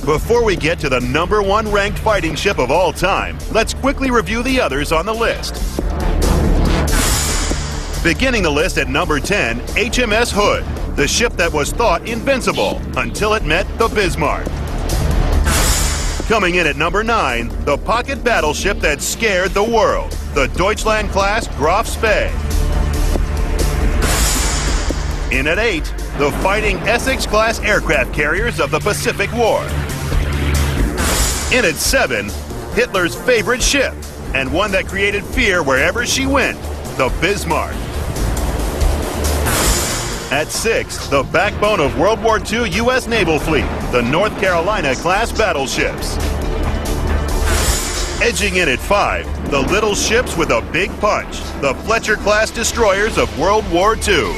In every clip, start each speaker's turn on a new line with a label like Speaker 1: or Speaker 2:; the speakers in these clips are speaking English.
Speaker 1: Before we get to the #1 ranked fighting ship of all time, let's quickly review the others on the list. Beginning the list at number 10, HMS Hood, the ship that was thought invincible until it met the Bismarck. Coming in at number 9, the pocket battleship that scared the world, the Deutschland-class Graf Spee. In at 8, the fighting Essex-class aircraft carriers of the Pacific War. In at 7, Hitler's favorite ship, and one that created fear wherever she went, the Bismarck. At 6, the backbone of World War II U.S. naval fleet, the North Carolina-class battleships. Edging in at 5, the little ships with a big punch, the Fletcher-class destroyers of World War II.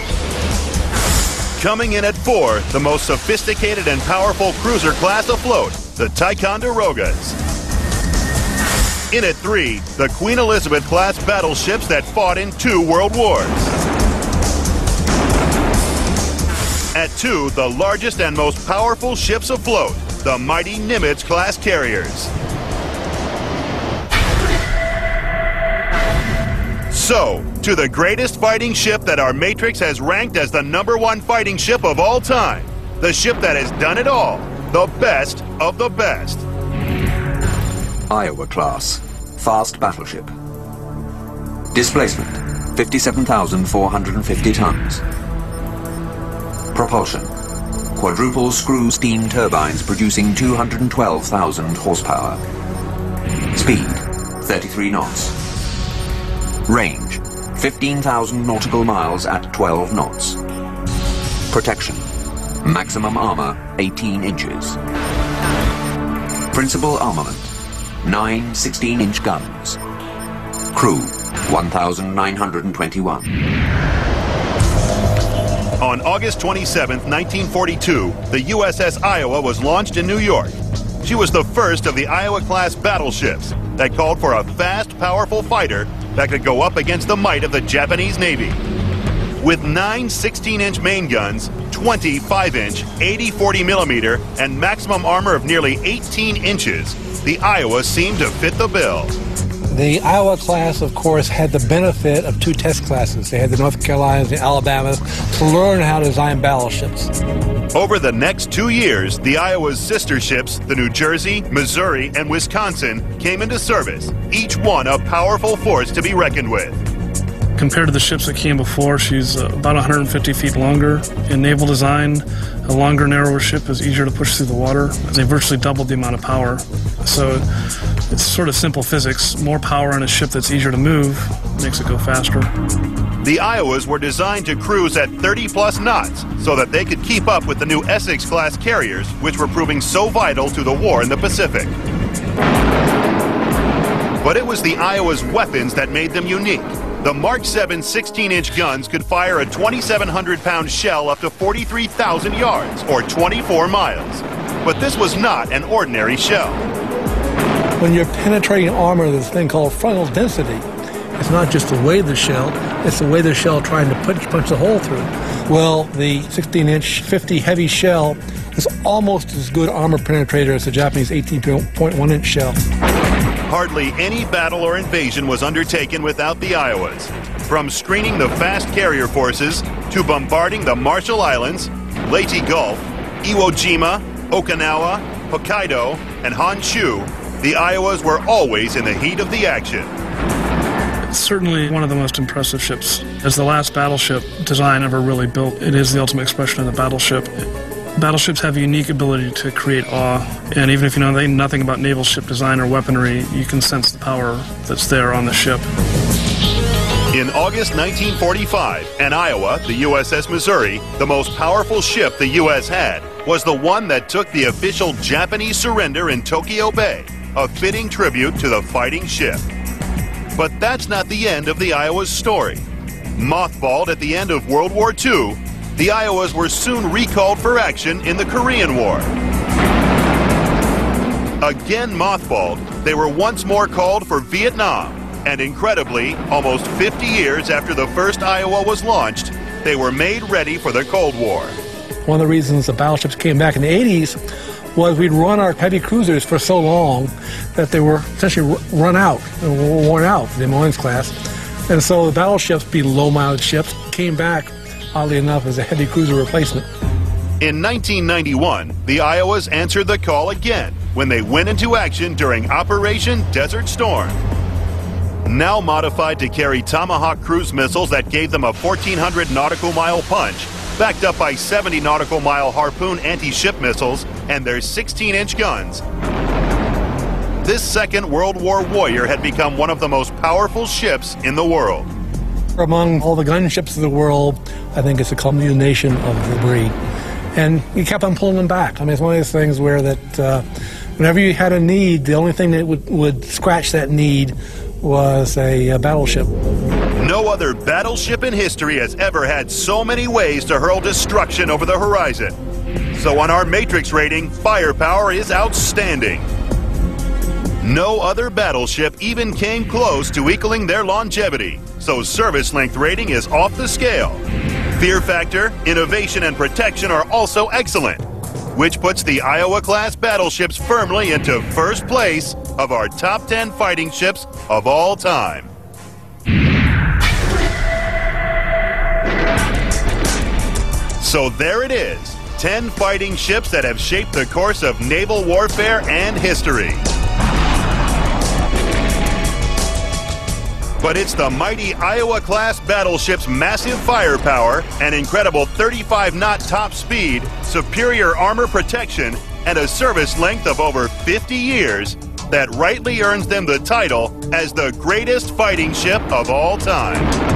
Speaker 1: Coming in at 4, the most sophisticated and powerful cruiser class afloat, the Ticonderogas. In at 3, the Queen Elizabeth-class battleships that fought in 2 world wars. At 2, the largest and most powerful ships afloat, the mighty Nimitz-class carriers. So, to the greatest fighting ship that our Matrix has ranked as the #1 fighting ship of all time, the ship that has done it all, the best of the best.
Speaker 2: Iowa class, fast battleship. Displacement, 57,450 tons. Propulsion, quadruple screw steam turbines producing 212,000 horsepower. Speed, 33 knots. Range, 15,000 nautical miles at 12 knots. Protection, maximum armor, 18 inches. Principal armament, 9 16-inch guns. Crew, 1,921.
Speaker 1: On August 27, 1942, the USS Iowa was launched in New York. She was the first of the Iowa-class battleships that called for a fast, powerful fighter that could go up against the might of the Japanese Navy. With 9 16-inch main guns, 20 5-inch, 80 40mm, and maximum armor of nearly 18 inches, the Iowa seemed to fit the bill.
Speaker 3: The Iowa class, of course, had the benefit of 2 test classes. They had the North Carolinas and the Alabamas to learn how to design battleships.
Speaker 1: Over the next 2 years, the Iowa's sister ships, the New Jersey, Missouri, and Wisconsin, came into service, each one a powerful force to be reckoned with.
Speaker 4: Compared to the ships that came before, she's about 150 feet longer. In naval design, a longer, narrower ship is easier to push through the water. They virtually doubled the amount of power. So it's sort of simple physics. More power on a ship that's easier to move makes it go faster.
Speaker 1: The Iowas were designed to cruise at 30-plus knots so that they could keep up with the new Essex-class carriers, which were proving so vital to the war in the Pacific. But it was the Iowa's weapons that made them unique. The Mark 7 16-inch guns could fire a 2,700-pound shell up to 43,000 yards, or 24 miles. But this was not an ordinary shell.
Speaker 3: When you're penetrating armor, there's a thing called frontal density. It's not just the weight of the shell, it's the weight of the shell trying to punch the hole through. Well, the 16-inch 50 heavy shell is almost as good armor penetrator as the Japanese 18.1-inch shell.
Speaker 1: Hardly any battle or invasion was undertaken without the Iowas. From screening the fast carrier forces to bombarding the Marshall Islands, Leyte Gulf, Iwo Jima, Okinawa, Hokkaido, and Honshu, the Iowas were always in the heat of the action.
Speaker 4: It's certainly one of the most impressive ships. As the last battleship design ever really built, it is the ultimate expression of the battleship. Battleships have a unique ability to create awe, and even if you know nothing about naval ship design or weaponry, you can sense the power that's there on the ship.
Speaker 1: In August 1945, an Iowa, the USS Missouri, the most powerful ship the U.S. had, was the one that took the official Japanese surrender in Tokyo Bay, a fitting tribute to the fighting ship. But that's not the end of the Iowa's story. Mothballed at the end of World War II, the Iowas were soon recalled for action in the Korean War. Again mothballed, they were once more called for Vietnam, and incredibly, almost 50 years after the first Iowa was launched, they were made ready for the Cold War.
Speaker 3: One of the reasons the battleships came back in the 80s was we'd run our heavy cruisers for so long that they were essentially run out, worn out, the Des Moines class. And so the battleships, being low-mileage ships, came back, oddly enough, as a heavy cruiser replacement.
Speaker 1: In 1991, the Iowas answered the call again when they went into action during Operation Desert Storm. Now modified to carry Tomahawk cruise missiles that gave them a 1,400 nautical mile punch, backed up by 70 nautical mile Harpoon anti-ship missiles and their 16-inch guns. This Second World War warrior had become one of the most powerful ships in the world.
Speaker 3: Among all the gunships of the world, I think it's a culmination of the breed. And we kept on pulling them back. I mean, it's one of those things where that whenever you had a need, the only thing that would scratch that need was a battleship.
Speaker 1: No other battleship in history has ever had so many ways to hurl destruction over the horizon. So on our Matrix rating, firepower is outstanding. No other battleship even came close to equaling their longevity, so service length rating is off the scale. Fear factor, innovation, and protection are also excellent, which puts the Iowa-class battleships firmly into first place of our top 10 fighting ships of all time. So there it is, 10 fighting ships that have shaped the course of naval warfare and history. But it's the mighty Iowa-class battleship's massive firepower and incredible 35-knot top speed, superior armor protection, and a service length of over 50 years that rightly earns them the title as the greatest fighting ship of all time.